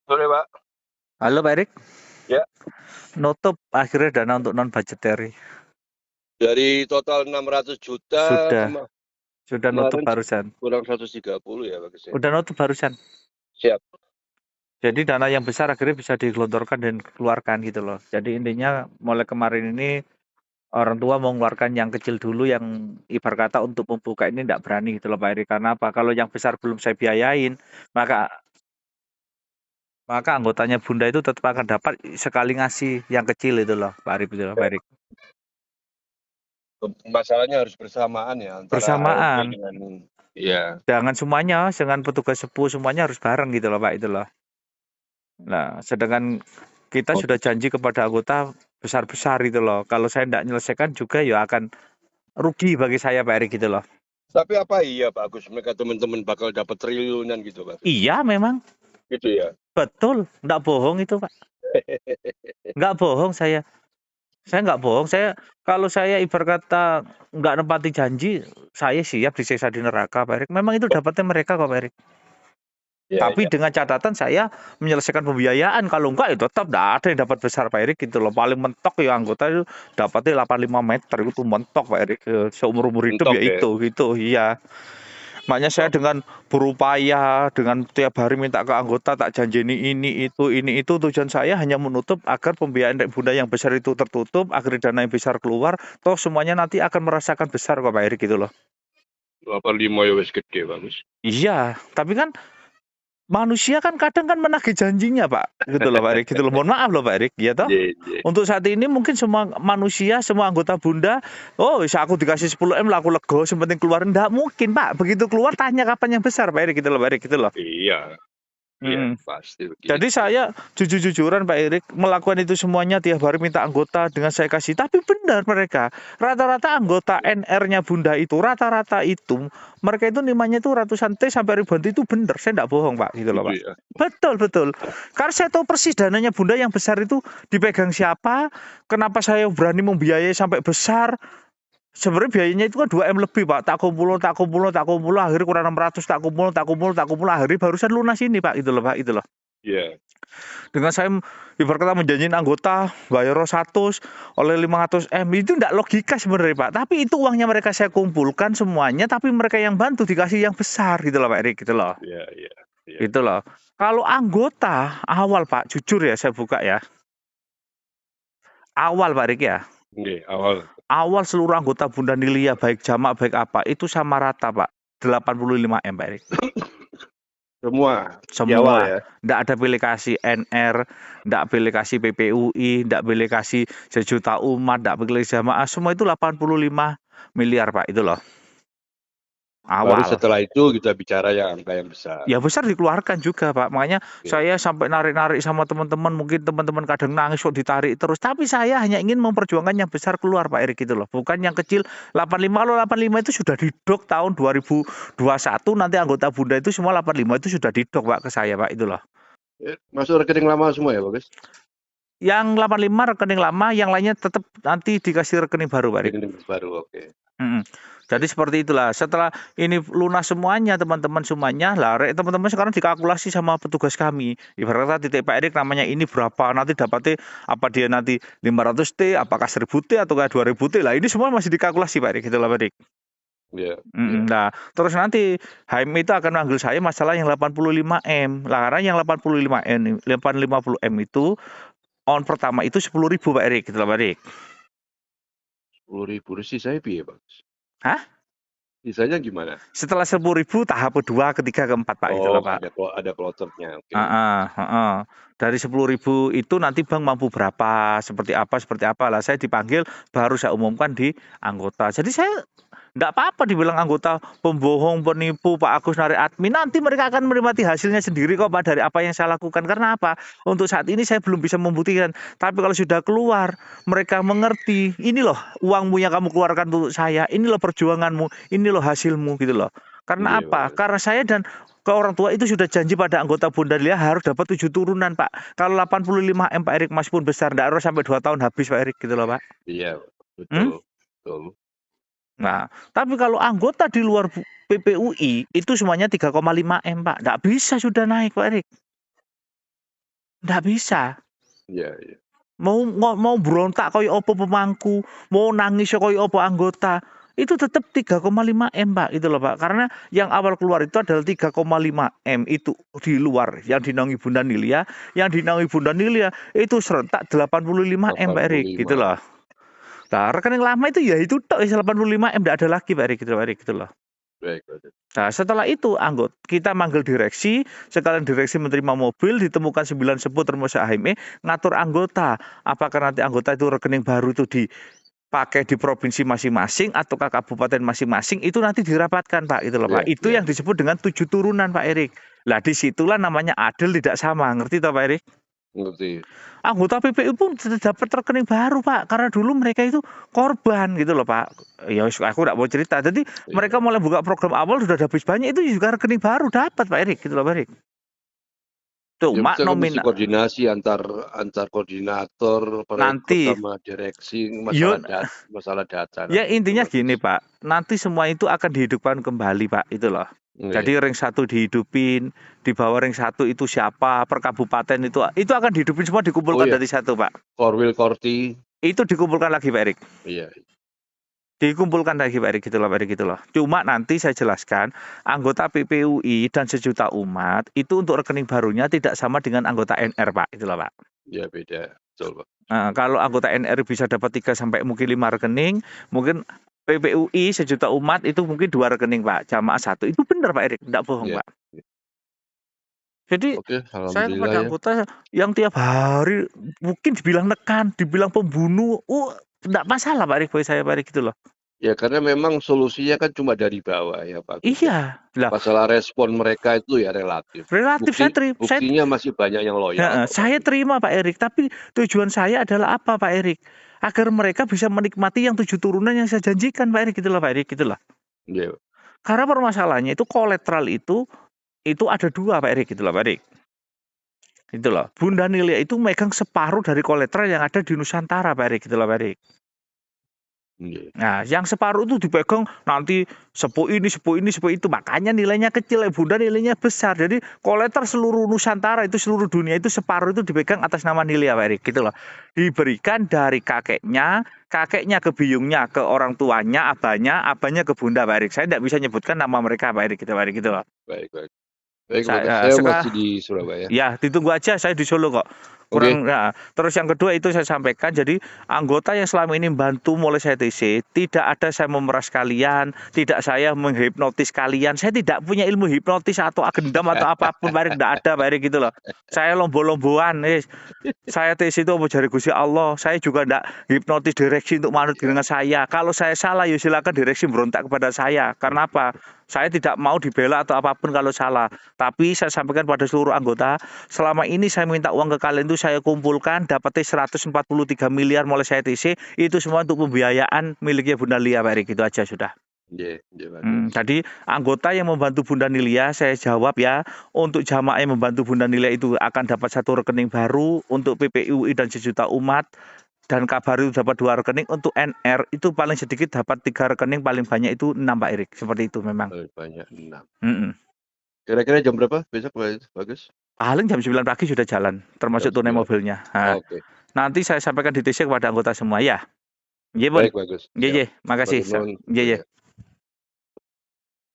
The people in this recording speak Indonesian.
Sore, Pak. Halo Pak Erik, Ya, nutup akhirnya dana untuk non budgetary. dari total 600 juta Sudah nutup kemarin barusan. kurang 130 ya, Pak ya. Udah nutup barusan. Siap. Jadi dana yang besar akhirnya bisa digelontorkan dan keluarkan gitu loh. Jadi intinya mulai kemarin ini orang tua mau mengeluarkan yang kecil dulu, yang ibarat kata untuk membuka ini tidak berani gitu loh Pak Erik. Karena apa? Kalau yang besar belum saya biayain, maka anggotanya Bunda itu tetap akan dapat sekali ngasih yang kecil itu loh Pak Erik, gitu loh Pak Erik. Masalahnya harus bersamaan ya antara ART Bersamaan. dengan ya. Jangan semuanya, dengan petugas sepuh semuanya harus bareng gitu loh Pak, itu loh. Nah, sedangkan kita Oh, sudah janji kepada anggota besar-besar itu loh. Kalau saya tidak menyelesaikan juga ya akan rugi bagi saya Pak Erik gitu loh. Tapi apa iya Pak Agus, mereka teman-teman bakal dapat triliunan gitu Pak? Iya memang, Gitu ya. betul. Nggak bohong itu Pak. Nggak bohong saya. Saya nggak bohong. Kalau saya ibarat kata nggak nempati janji, saya siap disiksa di neraka Pak Erik. Memang itu dapatnya mereka kok Pak Erik. Ya, Tapi ya. dengan catatan saya menyelesaikan pembiayaan. Kalau enggak ya tetap tidak ada yang dapat besar Pak Erik gitu loh. Paling mentok ya anggota itu dapatnya 85 meter itu mentok Pak Erik. Seumur-umur hidup Mentok ya ya. itu iya. Makanya saya dengan berupaya, dengan tiap hari minta ke anggota, tak janjini ini itu, tujuan saya hanya menutup agar pembiayaan dari Bunda yang besar itu tertutup, agar dana yang besar keluar, toh semuanya nanti akan merasakan besar kok Pak Erik gitu loh. 85 ya wes gede bagus. Iya, tapi kan manusia kan kadang kan menagih janjinya Pak, gitu loh Pak Erik, gitu loh. Mohon maaf loh Pak Erik, ya toh. Iya, iya. Untuk saat ini mungkin semua manusia, semua anggota Bunda, oh bisa aku dikasih 10 M lah aku lego, yang penting keluarin. Nggak mungkin Pak, begitu keluar tanya kapan yang besar Pak Erik, gitu loh Pak Erik, gitu loh. Iya, iya Mm. pasti Jadi begitu. saya jujur-jujuran Pak Erik melakukan itu semuanya tiap hari minta anggota dengan saya kasih. Tapi benar mereka, rata-rata anggota NR-nya Bunda itu, rata-rata itu mereka itu nimanya itu ratusan T sampai ribuan T, itu benar. Saya tidak bohong Pak, gitu loh Gitu Pak. ya. Betul, betul. Karena saya tahu persis dananya Bunda yang besar itu dipegang siapa, kenapa saya berani membiayai sampai besar. Sebenarnya biayanya itu kan 2 M lebih Pak. Tak kumpul, akhirnya kurang 600, tak kumpul, akhirnya barusan lunas ini Pak, itu loh Pak, itu loh. Iya. Dengan saya ibarat kata menjanjikan anggota bayar 100 oleh 500 M, itu tidak logika sebenarnya Pak. Tapi itu uangnya mereka saya kumpulkan semuanya, tapi mereka yang bantu dikasih yang besar gitu loh Pak Erik, gitu loh. Iya, iya. Iya. Gitu loh. Kalau anggota awal Pak, jujur ya saya buka ya. Awal Pak Erik ya. Oke, awal. Awal seluruh anggota Bunda Nilia baik jamak baik apa itu sama rata Pak. 85 M Pak Erik. Semua di awal Semua. ya. Nggak ada pilih kasih NR, nggak pilih kasih PPUI, nggak pilih kasih sejuta umat, nggak pilih jamaah, semua itu 85 miliar Pak, itu loh. Baru Awal. setelah itu kita bicara yang angka yang besar. Ya besar dikeluarkan juga Pak. Makanya Oke. saya sampai narik-narik sama teman-teman, mungkin teman-teman kadang nangis kok ditarik terus. Tapi saya hanya ingin memperjuangkan yang besar keluar Pak Erik, gitu loh. Bukan yang kecil 85. Kalau 85 itu sudah didok tahun 2021, nanti anggota Bunda itu semua 85 itu sudah didok Pak ke saya Pak, itu loh. Masuk rekening lama semua ya, Bagus? Yang 85 rekening lama, yang lainnya tetap nanti dikasih rekening baru Pak Erik. Rekening baru, oke. Jadi seperti itulah. Setelah ini lunas semuanya teman-teman semuanya, lah teman-teman sekarang dikalkulasi sama petugas kami. Ibaratnya titik Pak Erik namanya ini berapa, nanti dapatnya apa dia nanti 500 T, apakah 1000 T atau 2000 T. Lah ini semua masih dikalkulasi Pak Erik, gitu lah Pak Erik. Iya, iya. Nah, terus nanti HM itu akan manggil saya masalah yang 85 M. Lah karena yang 85 M, 50 M itu on pertama itu 10.000 Pak Erik, gitu lah Pak Erik. 10.000 sisanya piye, Bagus? Hah? Sisanya gimana? Setelah 10.000 tahap kedua, ketiga, keempat Pak, itu Oh, loh Pak. ada kloternya, oke. Dari 10.000 itu nanti Bank mampu berapa, seperti apa lah. Saya dipanggil, baru saya umumkan di anggota. Jadi saya enggak apa-apa dibilang anggota pembohong, penipu, Pak Agus narik admin. Nanti mereka akan menikmati hasilnya sendiri kok Pak, dari apa yang saya lakukan. Karena apa? Untuk saat ini saya belum bisa membuktikan. Tapi kalau sudah keluar, mereka mengerti. Ini loh uangmu yang kamu keluarkan untuk saya. Ini loh perjuanganmu. Ini loh hasilmu, gitu loh. Karena Iya, apa? Bagus. Karena saya dan ke orang tua itu sudah janji pada anggota Bunda Lia harus dapat 7 turunan Pak. Kalau 85 M Pak Erik meskipun besar, tidak harus sampai 2 tahun habis Pak Erik, gitu loh Pak. Iya, betul. Betul. Nah, tapi kalau anggota di luar PPUI itu semuanya 3,5 M Pak. Tidak bisa sudah naik Pak Erik. Nggak bisa. Iya, iya. Mau berontak koyo opo pemangku, mau nangis koyo opo anggota, itu tetap 3,5 M, Pak, itu loh, Pak. Karena yang awal keluar itu adalah 3,5 M itu di luar, yang dinaungi Bunda Nilia, itu serentak 85 M, Pak Erik, gitu 85. loh. Nah, rekening lama itu ya itu tok 85 M, nggak ada lagi, Pak Erik, gitu loh. Baik, bagus. Nah, setelah itu kita manggil direksi, sekalian direksi menerima mobil, ditemukan 9 sepuh termasuk HME, ngatur anggota. Apakah nanti anggota itu rekening baru itu dipakai di provinsi masing-masing ataukah kabupaten masing-masing, itu nanti dirapatkan, Pak, itu loh, Pak. Iya, Itu iya. yang disebut dengan 7 turunan, Pak Erik. Lah disitulah namanya adil tidak sama, ngerti toh, Pak Erik? Ngerti. Anggota PPU pun dapat rekening baru, Pak, karena dulu mereka itu korban gitu loh, Pak. Ya wis, aku nggak mau cerita. Jadi Iya. mereka mulai buka program awal sudah habis banyak, itu juga rekening baru dapat, Pak Erik, gitu loh, Pak Erik. Ya, Cuma mesti nominal koordinasi antar koordinator perekrut nanti sama direksi yo masalah data ya nanti itu intinya bagus. gini, Pak. Nanti semua itu akan dihidupkan kembali, Pak, itu loh. Iya. Jadi ring 1 dihidupin, di bawah ring 1 itu siapa, per kabupaten itu akan dihidupin semua, dikumpulkan iya. dari satu, Pak. Korwil Korti. Itu dikumpulkan lagi, Pak Erik. Iya. Dikumpulkan lagi, Pak Erik, gitu loh, Pak Erik, gitu loh. Cuma nanti saya jelaskan, anggota PPUI dan sejuta umat itu untuk rekening barunya tidak sama dengan anggota NR, Pak, itu loh, Pak. Ya beda, betul, Pak. Nah, kalau anggota NR bisa dapat 3 sampai mungkin 5 rekening, mungkin PPUI sejuta umat itu mungkin 2 rekening, Pak. Jamaah 1. Itu benar, Pak Erik, enggak bohong, Iya. Pak. Jadi Oke, saya alhamdulillah kepada ya. anggota yang tiap hari mungkin dibilang nekan, dibilang pembunuh, enggak masalah, Pak Erik, bagi saya, Pak Erik, gitu loh. Ya karena memang solusinya kan cuma dari bawah ya, Pak Agus. Iya. Lah, Masalah respon mereka itu ya relatif. relatif saya Buktinya masih banyak yang loyal. saya terima, Pak Erik, tapi tujuan saya adalah apa, Pak Erik? Agar mereka bisa menikmati yang 7 turunan yang saya janjikan, Pak Erik, gitu loh, Pak Erik, gitu loh. Iya. Karena permasalahannya itu kolateral itu ada 2, Pak Erik, gitu loh, Pak Erik. Gitu loh. Bunda Nilia itu megang separuh dari kolateral yang ada di Nusantara, Pak Erik, gitu loh, Pak Erik. Iya. Nah, yang separuh itu dipegang nanti sepuh ini, sepuh itu. Makanya nilainya kecil, Bunda nilainya besar. Jadi kolateral seluruh Nusantara itu, seluruh dunia itu separuh itu dipegang atas nama Nilia, Pak Erik, gitu loh. Diberikan dari kakeknya ke biungnya, ke orang tuanya, abahnya ke Bunda, Pak Erik. Saya tidak bisa nyebutkan nama mereka, Pak Erik, gitu, Pak Erik, gitu loh. Baik. Saya masih di Surabaya. Ya, ditunggu aja, saya di Solo kok. Kurang. Nah, terus yang kedua itu saya sampaikan, jadi anggota yang selama ini membantu mulai saya TC, tidak ada saya memeras kalian, tidak saya menghipnotis kalian. Saya tidak punya ilmu hipnotis atau agendam atau apapun, Pak Erik, tidak ada, Pak Erik, gitu loh. Saya lombo-lomboan, saya TC itu apa jari Gusti Allah. Saya juga tidak hipnotis direksi untuk manut dengan saya. Kalau saya salah, ya silakan direksi berontak kepada saya. Karena apa? Saya tidak mau dibela atau apapun kalau salah. Tapi saya sampaikan pada seluruh anggota, selama ini saya minta uang ke kalian itu saya kumpulkan, dapatnya 143 miliar mulai saya TC, itu semua untuk pembiayaan miliknya Bunda Nilia, Pak Erik, itu aja sudah. Iya. Tadi anggota yang membantu Bunda Nilia, saya jawab ya, untuk jamaah yang membantu Bunda Nilia itu akan dapat 1 rekening baru, untuk PPUI dan sejuta umat, dan kabar itu dapat 2 rekening, untuk NR itu paling sedikit dapat 3 rekening, paling banyak itu 6, Pak Erik, seperti itu memang. Paling banyak 6. Kira-kira jam berapa besok, Pak Bagus? Paling jam 9 pagi sudah jalan, termasuk tunai mobilnya. Nah, Oke. nanti saya sampaikan di TC kepada anggota semua ya. Iya, Baik, Bagus. Iya, makasih. Iya.